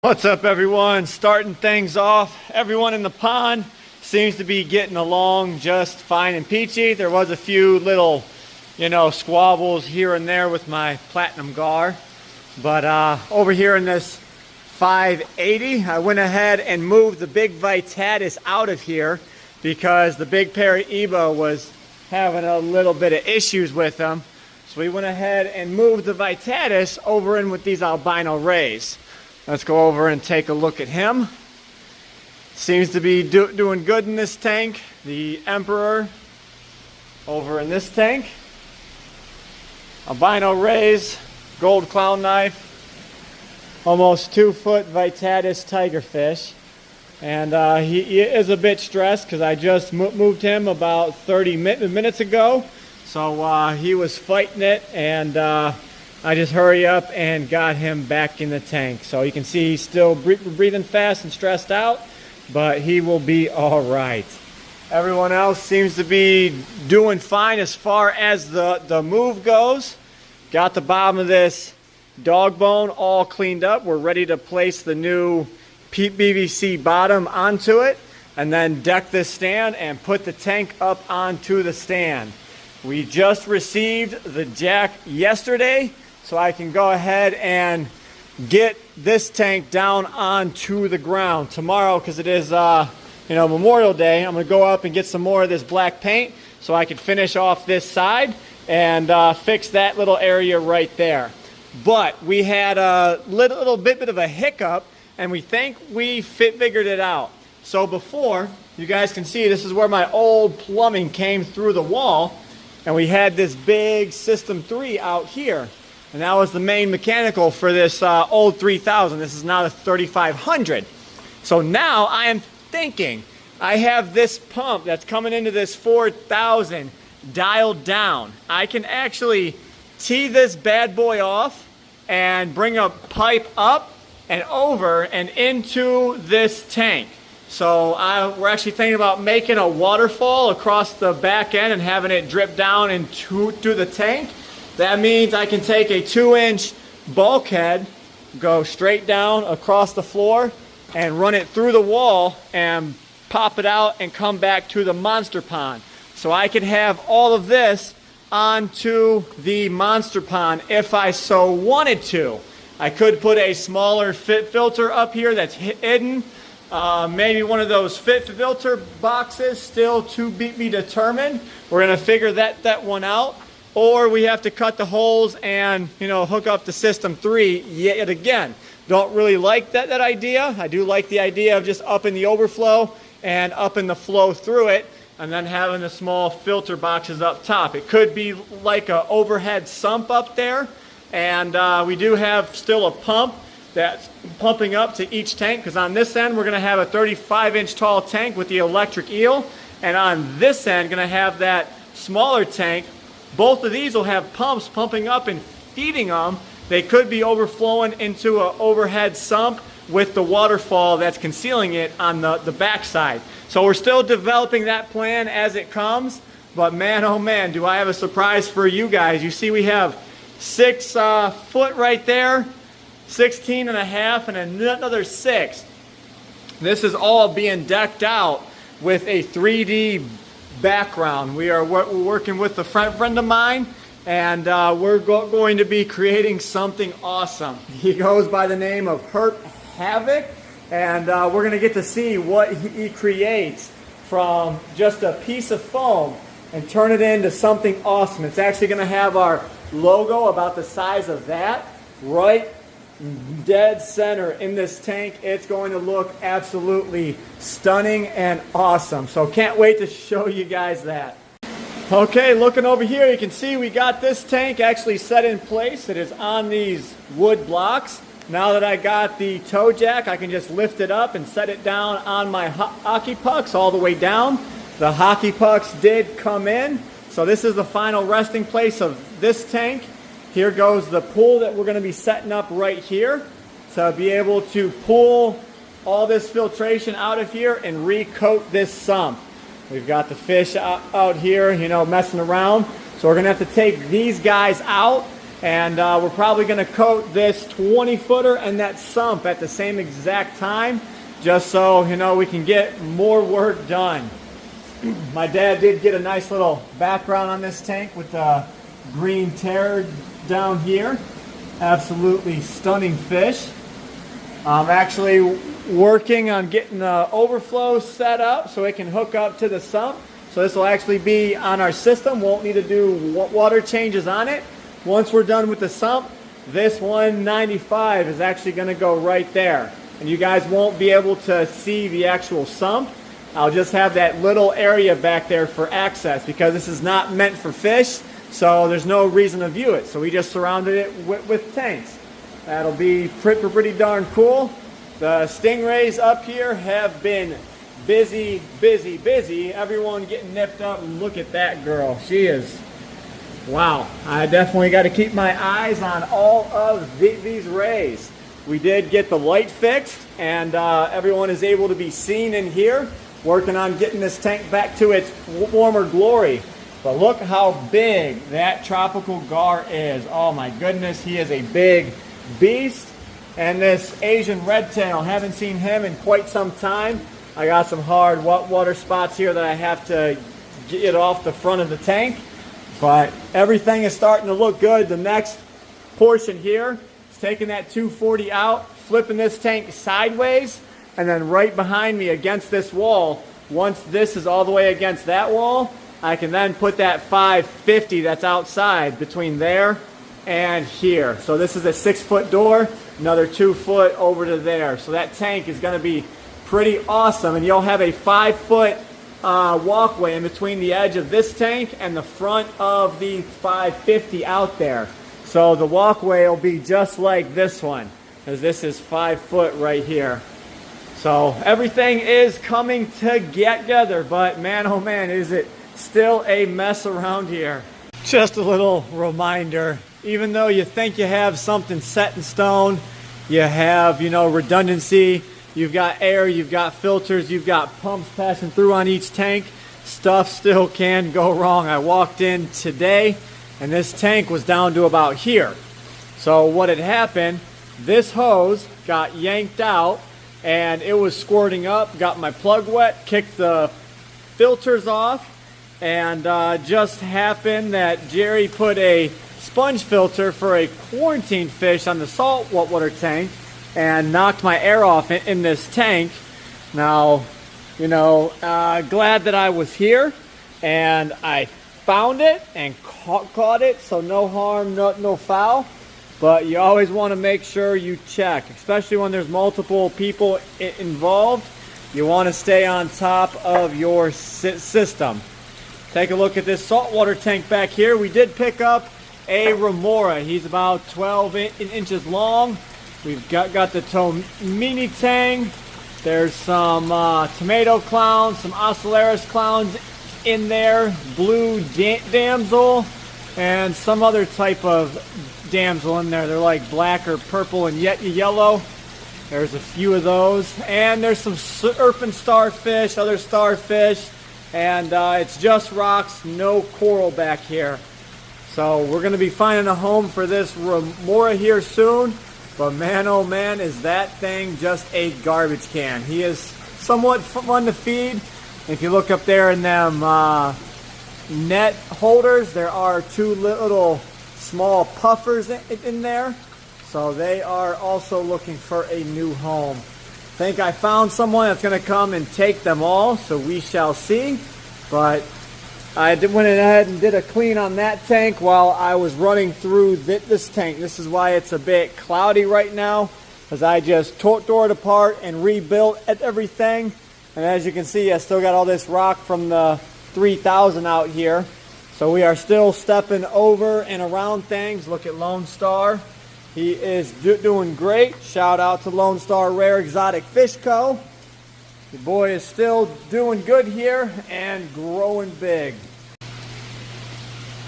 What's up, everyone? Starting things off. Everyone in the pond seems to be getting along just fine and peachy. There was a few little, squabbles here and there with my platinum gar. But over here in this 580, I went ahead and moved the big Vitatus out of here because the big Paraebo was having a little bit of issues with them. So we went ahead and moved the Vitatus over in with these albino rays. Let's go over and take a look at him. Seems to be doing good in this tank. The Emperor over in this tank. Albino rays, gold clown knife, almost 2-foot Vitatus tigerfish. And he is a bit stressed because I just moved him about 30 minutes ago. So he was fighting it, and I just hurry up and got him back in the tank. So you can see he's still breathing fast and stressed out, but he will be all right. Everyone else seems to be doing fine as far as the move goes. Got the bottom of this dog bone all cleaned up. We're ready to place the new PVC bottom onto it and then deck this stand and put the tank up onto the stand. We just received the jack yesterday, so I can go ahead and get this tank down onto the ground tomorrow, because it is Memorial Day. I'm going to go up and get some more of this black paint so I can finish off this side and fix that little area right there. But we had a little bit of a hiccup, and we think we figured it out. So before, you guys can see, this is where my old plumbing came through the wall, and we had this big System 3 out here. And that was the main mechanical for this old 3000. This is now the 3500. So now I am thinking I have this pump that's coming into this 4000 dialed down. I can actually tee this bad boy off and bring a pipe up and over and into this tank. So we're actually thinking about making a waterfall across the back end and having it drip down into the tank. That means I can take a 2-inch bulkhead, go straight down across the floor, and run it through the wall and pop it out and come back to the monster pond. So I could have all of this onto the monster pond if I so wanted to. I could put a smaller fit filter up here that's hidden. Maybe one of those fit filter boxes, still to be determined. We're going to figure that one out. Or we have to cut the holes and, hook up the System 3 yet again. Don't really like that idea. I do like the idea of just upping the overflow and upping the flow through it, and then having the small filter boxes up top. It could be like an overhead sump up there, and we do have still a pump that's pumping up to each tank, because on this end we're going to have a 35-inch tall tank with the electric eel, and on this end going to have that smaller tank. Both of these will have pumps pumping up and feeding them. They could be overflowing into an overhead sump with the waterfall that's concealing it on the back side. So we're still developing that plan as it comes. But man, oh man, do I have a surprise for you guys. You see we have 6 foot right there, 16 and a half, and another 6. This is all being decked out with a 3D background. We're working with a friend of mine, and we're going to be creating something awesome. He goes by the name of Herp Havoc, and we're going to get to see what he creates from just a piece of foam and turn it into something awesome. It's actually going to have our logo about the size of that right dead center in this tank. It's going to look absolutely stunning and awesome. So can't wait to show you guys that. Okay, looking over here, you can see we got this tank actually set in place. It is on these wood blocks. Now that I got the toe jack, I can just lift it up and set it down on my hockey pucks all the way down. The hockey pucks did come in. So this is the final resting place of this tank. Here goes the pool that we're going to be setting up right here to be able to pull all this filtration out of here and recoat this sump. We've got the fish out here, messing around. So we're going to have to take these guys out And we're probably going to coat this 20-footer and that sump at the same exact time, just so, you know, we can get more work done. My dad did get a nice little background on this tank with the green terror down here. Absolutely stunning fish. I'm actually working on getting the overflow set up so it can hook up to the sump. So this will actually be on our system. Won't need to do water changes on it. Once we're done with the sump, this 195 is actually going to go right there. And you guys won't be able to see the actual sump. I'll just have that little area back there for access because this is not meant for fish. So there's no reason to view it. So we just surrounded it with tanks. That'll be pretty darn cool. The stingrays up here have been busy. Everyone getting nipped up. Look at that girl. She is... wow, I definitely got to keep my eyes on all of these rays. We did get the light fixed, and everyone is able to be seen in here, working on getting this tank back to its former glory. But look how big that tropical gar is. Oh my goodness, he is a big beast. And this Asian redtail, haven't seen him in quite some time. I got some hard water spots here that I have to get off the front of the tank. But everything is starting to look good. The next portion here is taking that 240 out, flipping this tank sideways, and then right behind me against this wall, once this is all the way against that wall, I can then put that 550 that's outside between there and here. So this is a 6-foot door, another 2 foot over to there. So that tank is going to be pretty awesome, and you'll have a 5-foot walkway in between the edge of this tank and the front of the 550 out there. So the walkway will be just like this one, as this is 5 foot right here. So everything is coming together, but man, oh man, is it still a mess around here. Just a little reminder, even though you think you have something set in stone, you have, you know, redundancy, you've got air, you've got filters, you've got pumps passing through on each tank, stuff still can go wrong. I walked in today and this tank was down to about here. So what had happened, this hose got yanked out and it was squirting up, got my plug wet, kicked the filters off, and just happened that Jerry put a sponge filter for a quarantine fish on the saltwater tank and knocked my air off in this tank. Now, you know, glad that I was here and I found it and caught it, so no harm, no foul. But you always want to make sure you check, especially when there's multiple people involved. You want to stay on top of your system. Take a look at this saltwater tank back here. We did pick up a remora. He's about 12 inches long. We've got the Tomini tang. There's some tomato clowns, some Ocellaris clowns in there, blue damsel, and some other type of damsel in there. They're like black or purple and yet yellow. There's a few of those. And there's some serpent starfish, other starfish. And it's just rocks, no coral back here. So we're going to be finding a home for this remora here soon. But man, oh man, is that thing just a garbage can. He is somewhat fun to feed. If you look up there in them net holders, there are 2 little small puffers in there. So they are also looking for a new home. I think I found someone that's going to come and take them all, so we shall see. But I went ahead and did a clean on that tank while I was running through this tank. This is why it's a bit cloudy right now, because I just tore it apart and rebuilt everything. And as you can see, I still got all this rock from the 3000 out here. So we are still stepping over and around things. Look at Lone Star. He is doing great. Shout out to Lone Star Rare Exotic Fish Co. The boy is still doing good here and growing big.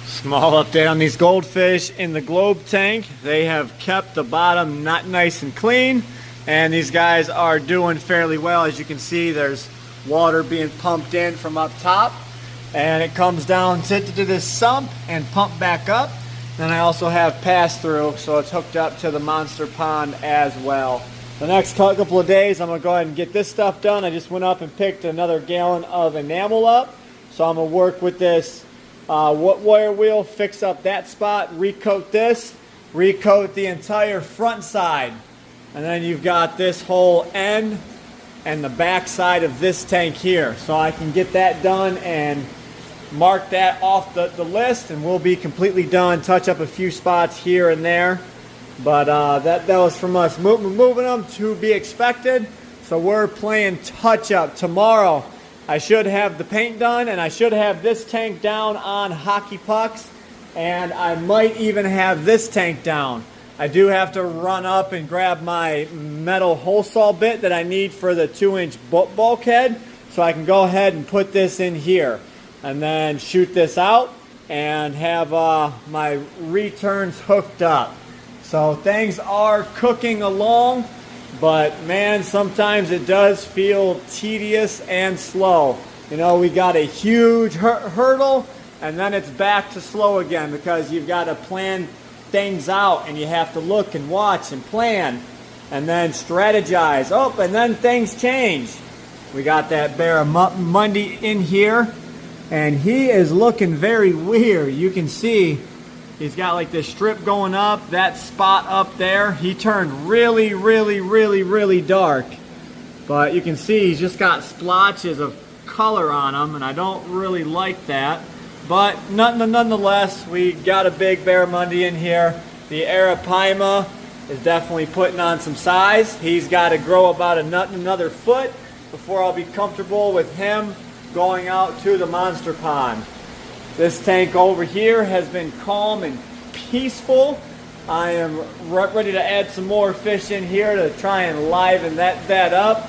Small update on these goldfish in the globe tank. They have kept the bottom not nice and clean, and these guys are doing fairly well. As you can see, there's water being pumped in from up top, and it comes down to this sump and pumped back up. Then I also have pass-through, so it's hooked up to the monster pond as well. The next couple of days, I'm going to go ahead and get this stuff done. I just went up and picked another gallon of enamel up. So I'm going to work with this wire wheel, fix up that spot, recoat this, recoat the entire front side. And then you've got this whole end and the back side of this tank here. So I can get that done and mark that off the list, and we'll be completely done. Touch up a few spots here and there. But that was from us moving them, to be expected. So we're playing touch-up. Tomorrow I should have the paint done, and I should have this tank down on hockey pucks, and I might even have this tank down. I do have to run up and grab my metal hole saw bit that I need for the 2-inch bulkhead, so I can go ahead and put this in here and then shoot this out and have my returns hooked up. So things are cooking along, but man, sometimes it does feel tedious and slow. You know, we got a huge hurdle, and then it's back to slow again because you've got to plan things out, and you have to look and watch and plan and then strategize. Oh, and then things change. We got that bear Monday in here, and he is looking very weird. You can see he's got like this strip going up, that spot up there. He turned really, really, really, really dark. But you can see he's just got splotches of color on him, and I don't really like that. But nonetheless, we got a big barramundi in here. The Arapaima is definitely putting on some size. He's got to grow about another foot before I'll be comfortable with him going out to the monster pond. This tank over here has been calm and peaceful. I am ready to add some more fish in here to try and liven that up.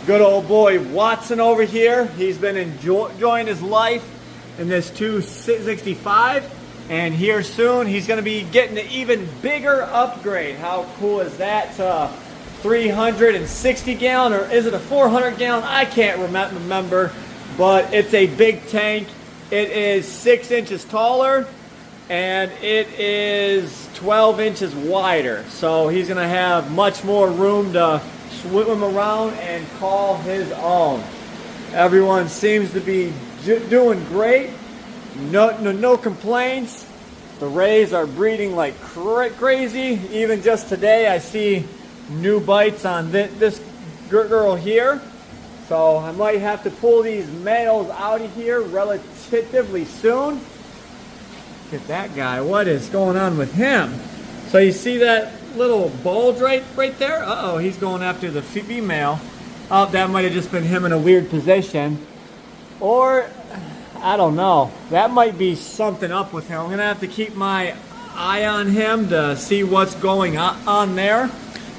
Good old boy Watson over here. He's been enjoying his life in this 265, and here soon he's going to be getting an even bigger upgrade. How cool is that? 360 gallon, or is it a 400 gallon? I can't remember, but it's a big tank. It is 6 inches taller, and it is 12 inches wider. So he's going to have much more room to swim around and call his own. Everyone seems to be doing great. No complaints. The rays are breeding like crazy. Even just today, I see new bites on this girl here. So I might have to pull these males out of here relatively soon. Look at that guy. What is going on with him? So you see that little bulge right there? Uh-oh, he's going after the female. Oh, that might have just been him in a weird position. Or, I don't know. That might be something up with him. I'm going to have to keep my eye on him to see what's going on there.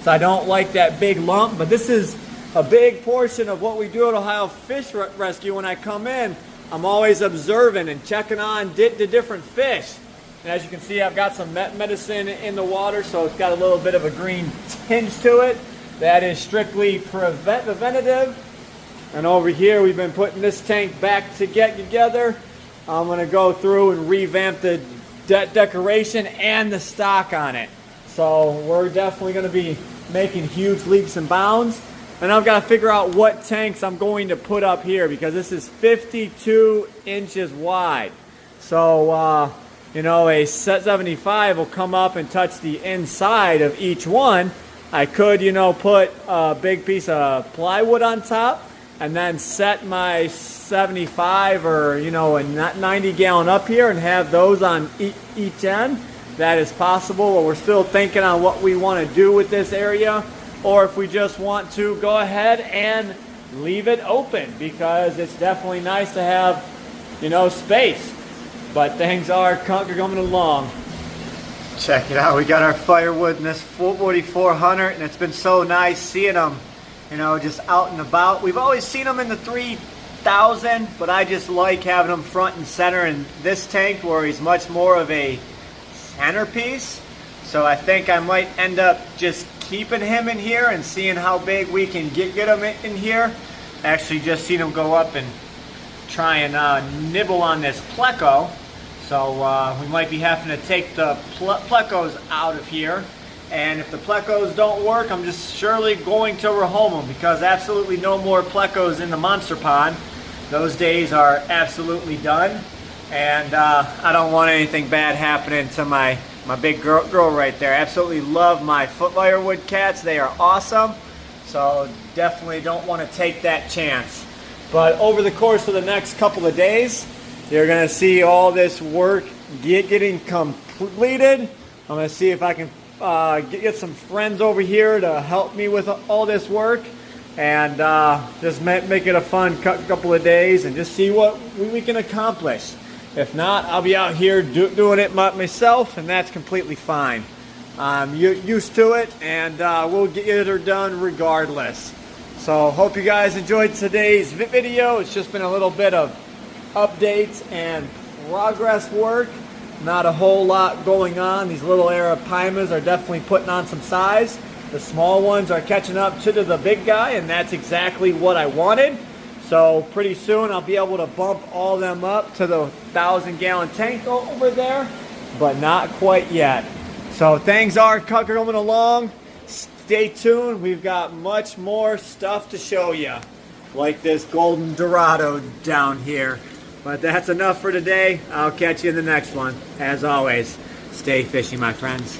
So I don't like that big lump. But this is a big portion of what we do at Ohio Fish Rescue. When I come in, I'm always observing and checking on the different fish. And as you can see, I've got some medicine in the water, so it's got a little bit of a green tinge to it. That is strictly preventative. And over here, we've been putting this tank back together. I'm going to go through and revamp the decoration and the stock on it. So we're definitely going to be making huge leaps and bounds. And I've got to figure out what tanks I'm going to put up here, because this is 52 inches wide. So, you know, a set 75 will come up and touch the inside of each one. I could, you know, put a big piece of plywood on top and then set my 75 or, you know, a 90 gallon up here and have those on each end. That is possible, but we're still thinking on what we want to do with this area, or if we just want to go ahead and leave it open, because it's definitely nice to have, you know, space. But things are coming along. Check it out. We got our firewood in this 4400, and it's been so nice seeing them, you know, just out and about. We've always seen them in the 3000, but I just like having them front and center in this tank where he's much more of a centerpiece. So I think I might end up just keeping him in here and seeing how big we can get him in here. Actually just seen him go up and try and nibble on this pleco. So we might be having to take the plecos out of here. And if the plecos don't work, I'm just surely going to rehome them, because absolutely no more plecos in the monster pond. Those days are absolutely done. And I don't want anything bad happening to my big girl right there. Absolutely love my foot firewood cats. They are awesome. So definitely don't want to take that chance. But over the course of the next couple of days, you're going to see all this work getting completed. I'm going to see if I can get some friends over here to help me with all this work, and just make it a fun couple of days and just see what we can accomplish. If not, I'll be out here doing it myself, and that's completely fine. I'm used to it, and we'll get her done regardless. So hope you guys enjoyed today's video. It's just been a little bit of updates and progress work. Not a whole lot going on. These little Arapimas are definitely putting on some size. The small ones are catching up to the big guy, and that's exactly what I wanted. So pretty soon I'll be able to bump all them up to the 1,000-gallon tank over there, but not quite yet. So things are coming along. Stay tuned. We've got much more stuff to show you, like this golden dorado down here. But that's enough for today. I'll catch you in the next one. As always, stay fishy, my friends.